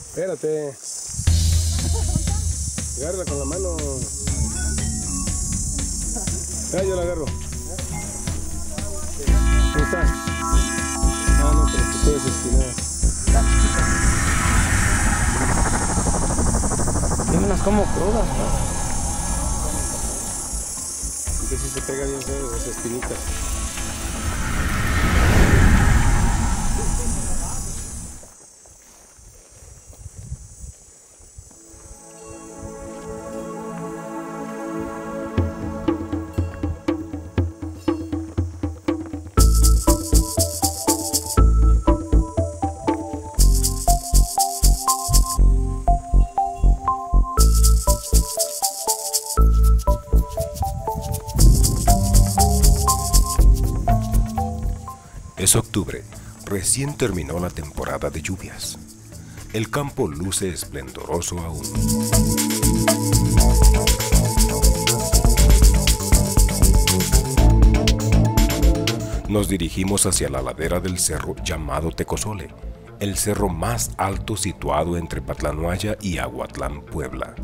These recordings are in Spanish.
Espérate. Agárrala con la mano. Ya, yo la agarro. ¿Cómo está? Ah, no, pero te puedes estirar. Tiene unas como crudas, ¿no? Que si se pega bien feo esas espinitas. Es octubre, recién terminó la temporada de lluvias. El campo luce esplendoroso aún. Nos dirigimos hacia la ladera del cerro llamado Tecozole, el cerro más alto situado entre Patlanuaya y Aguatlán, Puebla.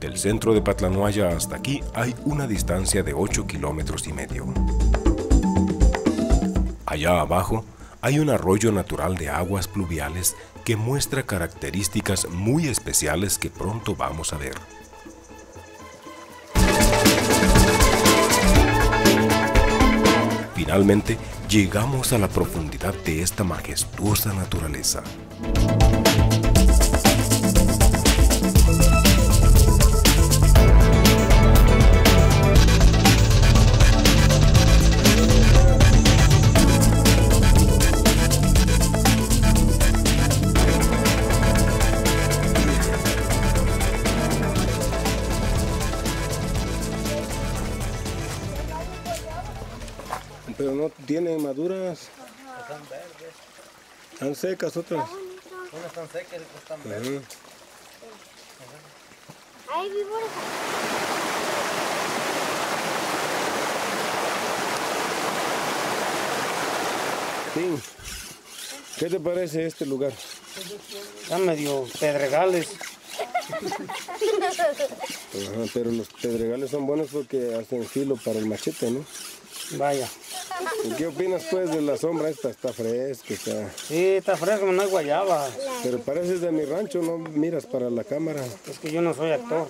Del centro de Patlanuaya hasta aquí hay una distancia de 8,5 kilómetros. Allá abajo hay un arroyo natural de aguas pluviales que muestra características muy especiales que pronto vamos a ver. Finalmente, llegamos a la profundidad de esta majestuosa naturaleza. Pero no tienen maduras. Están verdes. Están secas otras. Unas están secas y otras están verdes. Ahí víboras. Sí. ¿Qué te parece este lugar? Está medio pedregales. Ajá, pero los pedregales son buenos porque hacen filo para el machete, ¿no? Vaya. ¿Y qué opinas pues de la sombra esta? Está fresca, está... Sí, está fresco, no hay guayaba. Pero pareces de mi rancho, no miras para la cámara. Es que yo no soy actor.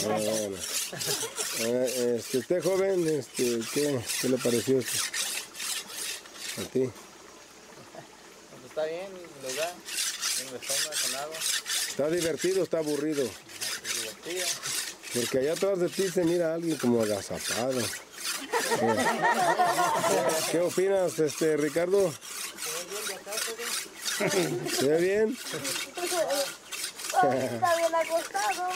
Ah, bueno. Usted joven, ¿qué le pareció esto? A ti. Pues está bien el lugar, en la sombra con agua. ¿Está divertido o está aburrido? Divertido. Porque allá atrás de ti se mira a alguien como agazapado. ¿Qué opinas, Ricardo? ¿Se ve bien? Está bien acostado.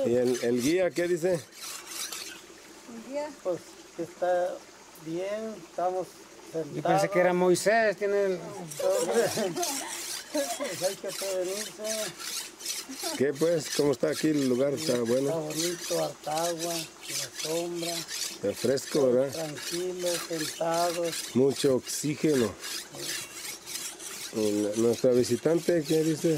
¿Y el guía qué dice? Pues que está bien, estamos sentados. Yo pensé que era Moisés, tiene el... Pues hay que prevenirse. ¿Qué pues? ¿Cómo está aquí el lugar? ¿Está bueno? Está bonito, harta agua, la sombra. Está fresco, ¿verdad? Tranquilos, sentados. Mucho oxígeno. Nuestra visitante, ¿qué dice?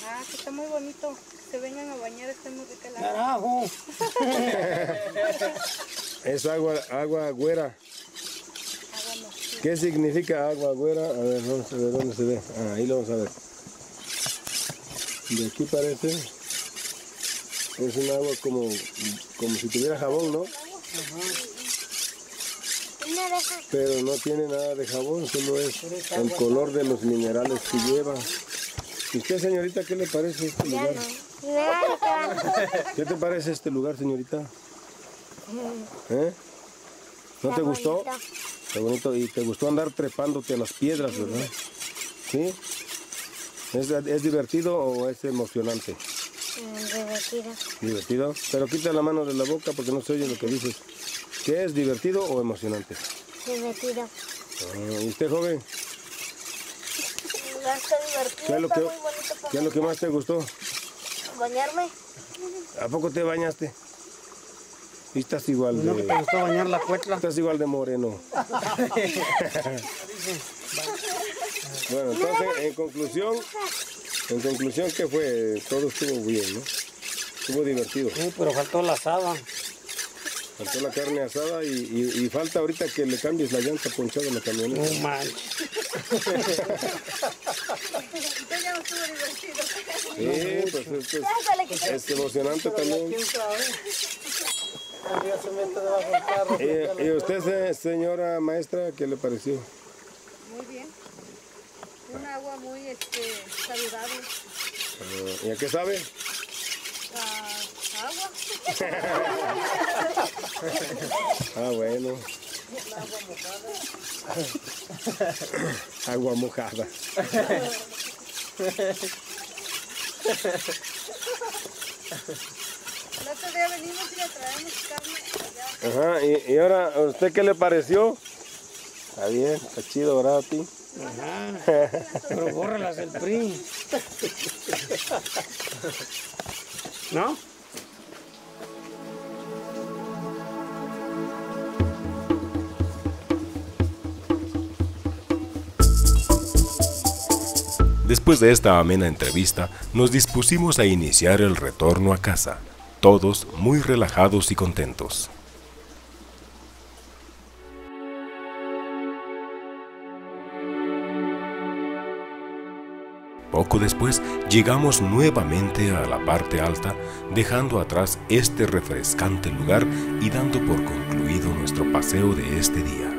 Ah, que está muy bonito. Se vengan a bañar, está muy rica la ¡Carajo! Es agua güera. ¿Qué significa agua güera? A ver, vamos a ver dónde se ve. Ah, ahí lo vamos a ver. De aquí parece. Es un agua como si tuviera jabón, ¿no? Pero no tiene nada de jabón, solo es el color de los minerales que lleva. ¿Y usted, señorita, qué le parece este lugar? ¿Qué te parece este lugar, señorita? ¿Eh? ¿No te gustó? Está bonito. Y te gustó andar trepándote a las piedras, ¿verdad? ¿Sí? ¿Es divertido o es emocionante? Divertido. ¿Divertido? Pero quita la mano de la boca porque no se oye lo que dices. ¿Qué es divertido o emocionante? Divertido. Ah, ¿y usted, joven? Está divertido, ¿Qué es lo está que, muy bonito para ¿qué es lo que más te gustó? bañarme. ¿A poco te bañaste? Y estás igual ¿No que te de... gustó bañar la cuetla? Estás igual de moreno. Bueno, entonces, en conclusión, ¿qué fue? Todo estuvo bien, ¿no? Estuvo divertido. Sí, pero faltó la asada. Faltó la carne asada y falta ahorita que le cambies la llanta ponchada en la camioneta. No manches. Entonces ya no estuvo divertido. Sí, pues es emocionante también. ¿Quién sabe? El día se mete debajo del carro. ¿Y usted, señora maestra, qué le pareció? Muy bien. Un agua muy saludable. ¿Y a qué sabe? Agua. Ah, bueno. Agua mojada. El otro día venimos y le traemos carne allá. Ajá, y ahora, ¿a usted qué le pareció? Está bien, está chido, ¿verdad, a ti? Ajá. Pero bórralas el PRI. ¿No? Después de esta amena entrevista, nos dispusimos a iniciar el retorno a casa, todos muy relajados y contentos. Poco después llegamos nuevamente a la parte alta, dejando atrás este refrescante lugar y dando por concluido nuestro paseo de este día.